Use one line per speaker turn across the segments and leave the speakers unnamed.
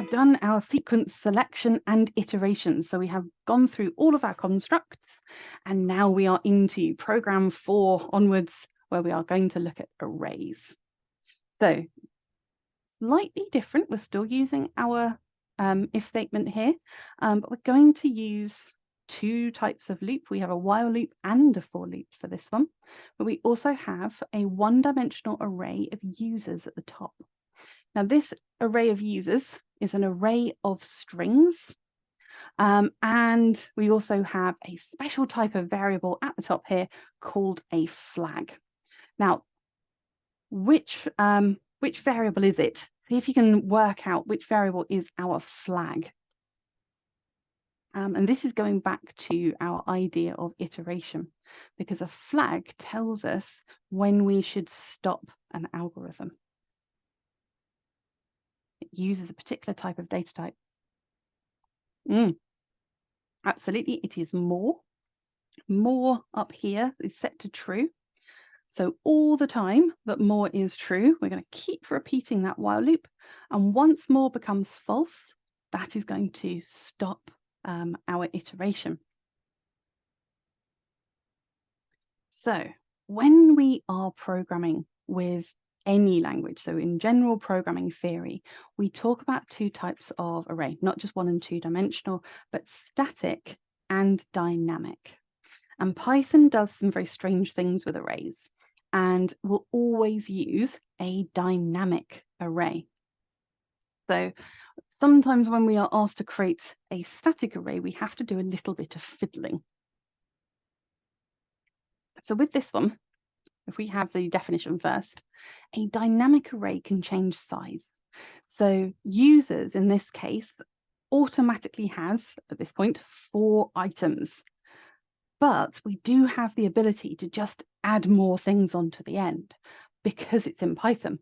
we've done our sequence selection and iteration. So we have gone through all of our constructs, and now we are into program 4 onwards, where we are going to look at arrays. So slightly different, we're still using our if statement here, but we're going to use two types of loop. We have a while loop and a for loop for this one, but we also have a one-dimensional array of users at the top. Now, this array of users is an array of strings, and we also have a special type of variable at the top here called a flag. Now, which variable is it? See if you can work out which variable is our flag. And this is going back to our idea of iteration, because a flag tells us when we should stop an algorithm. It uses a particular type of data type. Absolutely, it is more. More up here is set to true. So all the time that more is true, we're going to keep repeating that while loop. And once more becomes false, that is going to stop our iteration. So when we are programming with any language, so in general programming theory, we talk about two types of array, not just one and two dimensional, but static and dynamic. And Python does some very strange things with arrays and will always use a dynamic array. So sometimes when we are asked to create a static array, we have to do a little bit of fiddling. So with this one, if we have the definition first, a dynamic array can change size. So users in this case automatically has, at this point, 4 items. But we do have the ability to just add more things onto the end because it's in Python.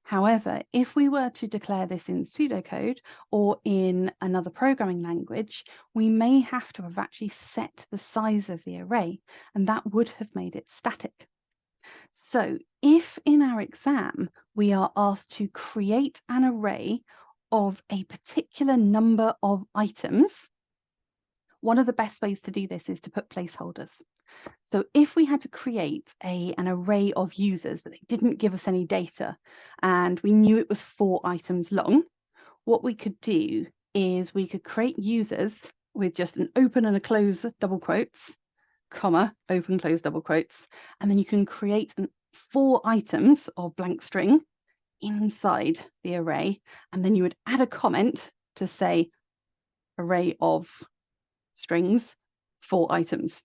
However, if we were to declare this in pseudocode or in another programming language, we may have to have actually set the size of the array, and that would have made it static. So if in our exam we are asked to create an array of a particular number of items, one of the best ways to do this is to put placeholders. So if we had to create an array of users, but they didn't give us any data, and we knew it was 4 items long, what we could do is we could create users with just an open and a close double quotes, comma, open, close, double quotes, and then you can create 4 items of blank string inside the array, and then you would add a comment to say array of strings, 4 items.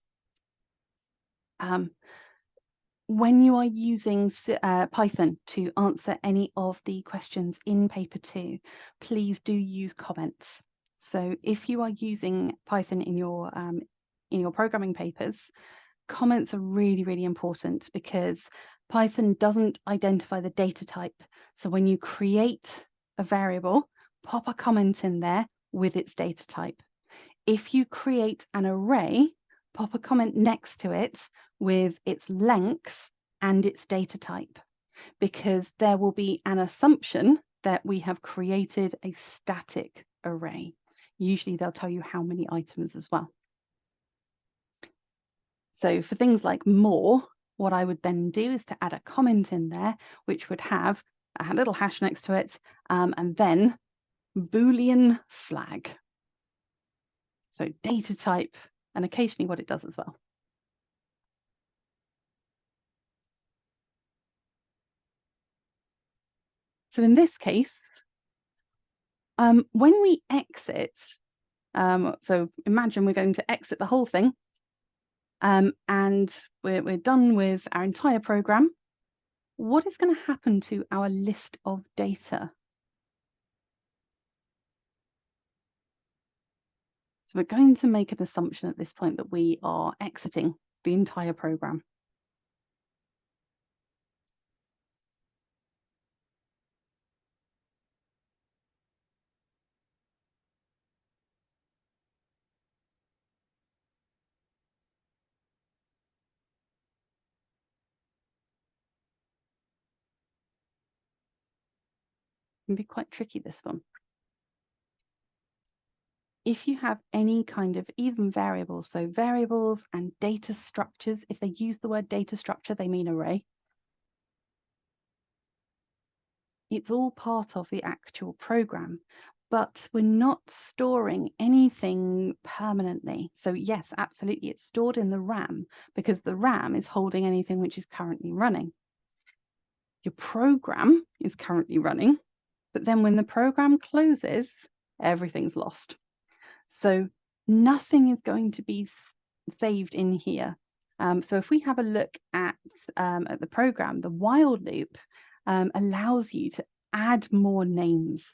When you are using Python to answer any of the questions in paper 2, please do use comments. So if you are using Python in your programming papers, comments are really, really important because Python doesn't identify the data type. So when you create a variable, pop a comment in there with its data type. If you create an array, pop a comment next to it with its length and its data type, because there will be an assumption that we have created a static array. Usually they'll tell you how many items as well. So for things like more, what I would then do is to add a comment in there, which would have a little hash next to it, and then Boolean flag. So data type, and occasionally what it does as well. So in this case, when we exit, so imagine we're going to exit the whole thing, and we're done with our entire program. What is going to happen to our list of data? So we're going to make an assumption at this point that we are exiting the entire program. It can be quite tricky, this one. if you have any kind of even variables, so variables and data structures, if they use the word data structure, they mean array. It's all part of the actual program, but we're not storing anything permanently. So yes, absolutely, it's stored in the RAM because the RAM is holding anything which is currently running. Your program is currently running, but then when the program closes, everything's lost. So nothing is going to be saved in here. So if we have a look at the program, the while loop allows you to add more names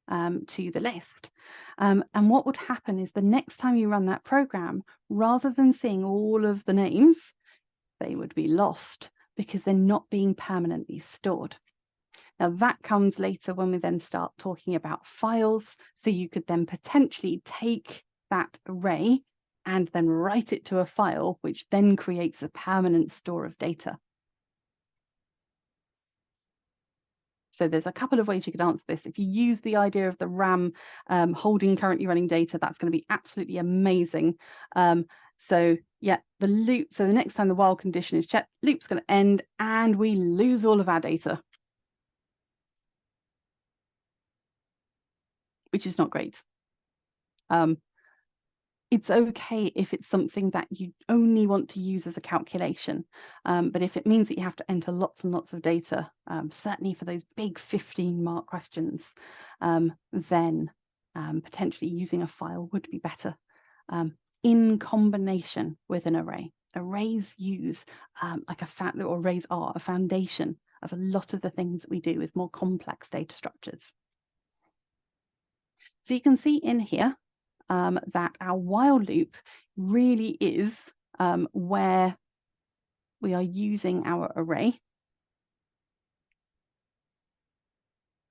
to the list. And what would happen is the next time you run that program, rather than seeing all of the names, they would be lost because they're not being permanently stored. Now that comes later when we then start talking about files. So you could then potentially take that array and then write it to a file, which then creates a permanent store of data. So there's a couple of ways you could answer this. If you use the idea of the RAM holding currently running data, that's going to be absolutely amazing. So yeah, the loop. So the next time the while condition is checked, loop's going to end and we lose all of our data, which is not great. It's okay if it's something that you only want to use as a calculation, but if it means that you have to enter lots and lots of data, certainly for those big 15-mark questions, then potentially using a file would be better in combination with an array. Arrays use arrays are a foundation of a lot of the things that we do with more complex data structures. So you can see in here that our while loop really is where we are using our array.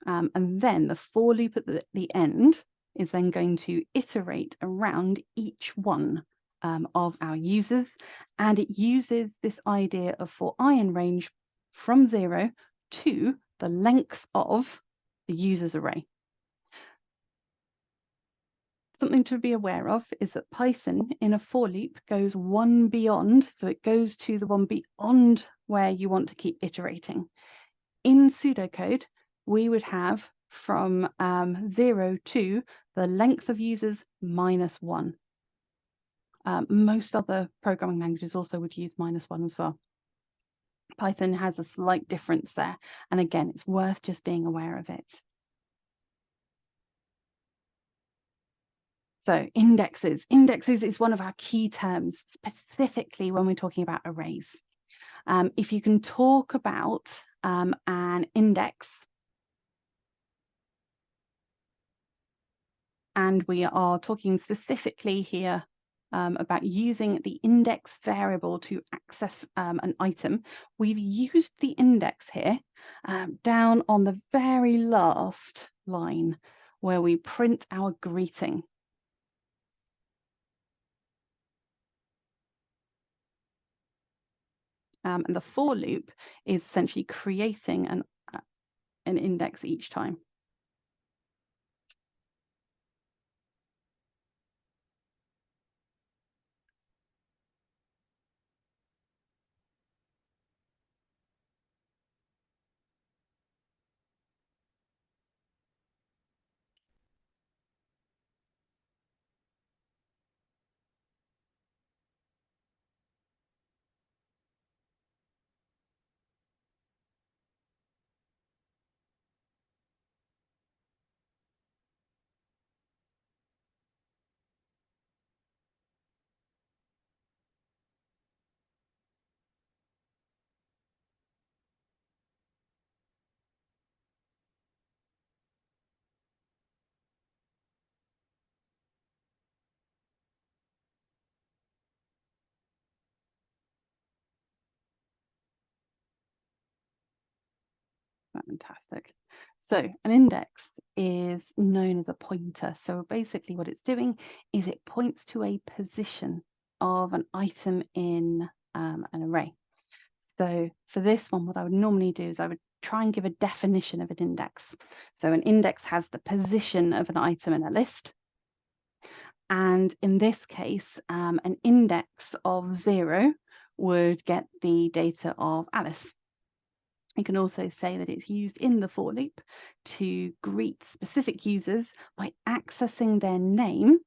And then the for loop at the end is then going to iterate around each one of our users. And it uses this idea of for I in range from 0 to the length of the user's array. Something to be aware of is that Python in a for loop goes one beyond, so it goes to the one beyond where you want to keep iterating. In pseudocode, we would have from 0 to the length of users minus 1. Most other programming languages also would use minus 1 as well. Python has a slight difference there, and again, it's worth just being aware of it. So indexes. Indexes is one of our key terms, specifically when we're talking about arrays. If you can talk about an index, and we are talking specifically here about using the index variable to access an item, we've used the index here down on the very last line where we print our greeting. And the for loop is essentially creating an index each time. Fantastic. So an index is known as a pointer. So basically what it's doing is it points to a position of an item in an array. So for this one, what I would normally do is I would try and give a definition of an index. So an index has the position of an item in a list. And in this case, an index of 0 would get the data of Alice. You can also say that it's used in the for loop to greet specific users by accessing their name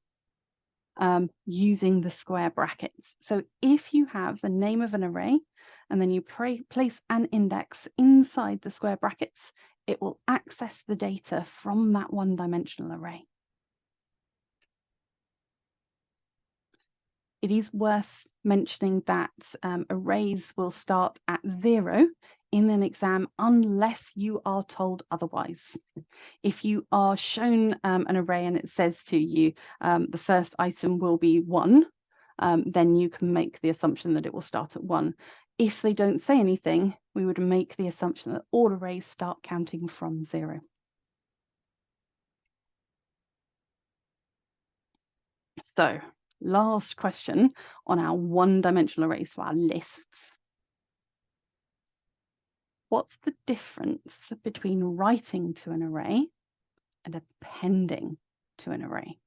using the square brackets. So if you have the name of an array and then you place an index inside the square brackets, it will access the data from that one-dimensional array. It is worth mentioning that arrays will start at 0 in an exam unless you are told otherwise. If you are shown an array and it says to you the first item will be 1, then you can make the assumption that it will start at 1. If they don't say anything, we would make the assumption that all arrays start counting from 0. So, last question on our one-dimensional arrays, so our lists. What's the difference between writing to an array and appending to an array?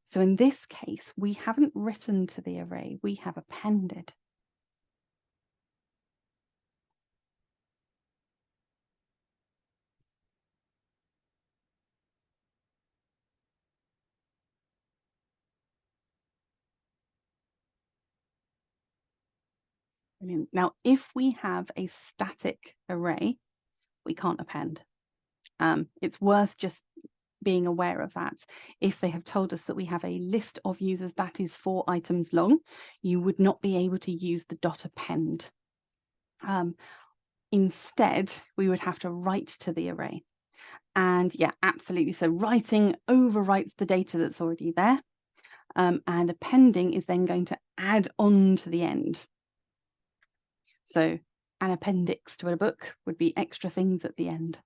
So in this case, we haven't written to the array, we have appended. Brilliant. Now, if we have a static array, we can't append. It's worth just being aware of that. If they have told us that we have a list of users that is 4 items long, you would not be able to use the dot append. Instead, we would have to write to the array. And yeah, absolutely. So writing overwrites the data that's already there. And appending is then going to add on to the end. So an appendix to a book would be extra things at the end.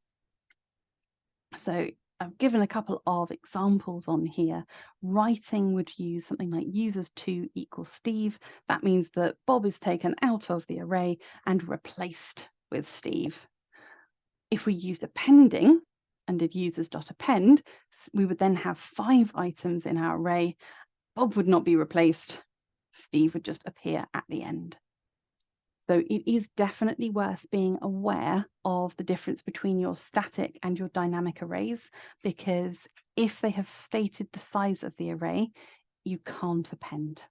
So I've given a couple of examples on here. Writing would use something like users2 equals Steve. That means that Bob is taken out of the array and replaced with Steve. If we used appending and did users.append, we would then have 5 items in our array. Bob would not be replaced. Steve would just appear at the end. So it is definitely worth being aware of the difference between your static and your dynamic arrays, because if they have stated the size of the array, you can't append.